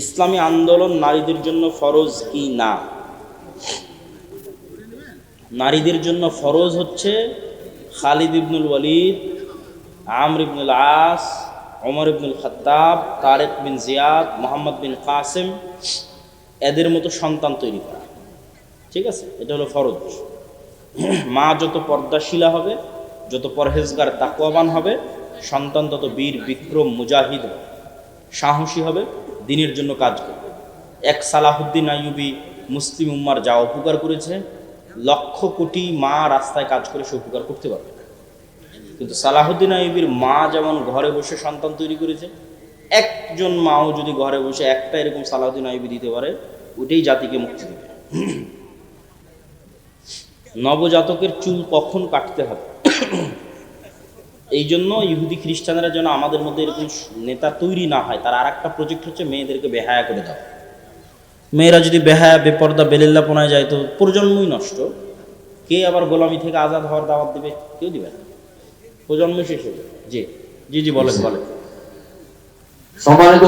ইসলামী আন্দোলন নারীদের জন্য ফরজ কি না? নারীদের জন্য ফরজ হচ্ছে খালিদ ইবনুল ওয়ালিদ, আমর ইবনুল আস, ওমর ইবনুল খাত্তাব, তারেক বিন জিয়াদ, মোহাম্মদ বিন কাসেম, এদের মতো সন্তান তৈরি করা। ঠিক আছে, এটা হলো ফরজ। মা যত পর্দাশীলা হবে, যত পরহেজগার তাকওয়াবান হবে, সন্তান তত বীর বিক্রম মুজাহিদ হবে, সাহসী হবে, দিনের জন্য কাজ করবে। এক সালাহুদ্দিন আইয়ুবী মুসলিম উম্মার যা উপকার করেছে, লক্ষ কোটি মা রাস্তায় কাজ করে সে উপকার করতে পারবে না। কিন্তু সালাহুদ্দিন আইয়ুবীর মা যেমন ঘরে বসে সন্তান তৈরি করেছে, একজন মাও যদি ঘরে বসে একটা এরকম সালাহুদ্দিন আইয়ুবী দিতে পারে, ওইটাই জাতিকে মুক্তি দেবে। নবজাতকের চুল কখন কাটতে হবে? এই জন্য ইহুদি খ্রিস্টানরা যেন আমাদের মধ্যে এরকম নেতা তৈরি না হয়, তার আর একটা প্রজেক্ট হচ্ছে মেয়েদেরকে বেহায়া করে দাও। মেয়েরা যদি বেহায়া বেপর্দা বেলিল্লাপনায় যায় তো প্রজন্মই নষ্ট। কে আবার গোলামি থেকে আজাদ হওয়ার দাওয়াত দিবে? কেউ দিবে না, প্রজন্ম শেষ হবে। জি জি জি, বলেন বলেন। সম্মানিত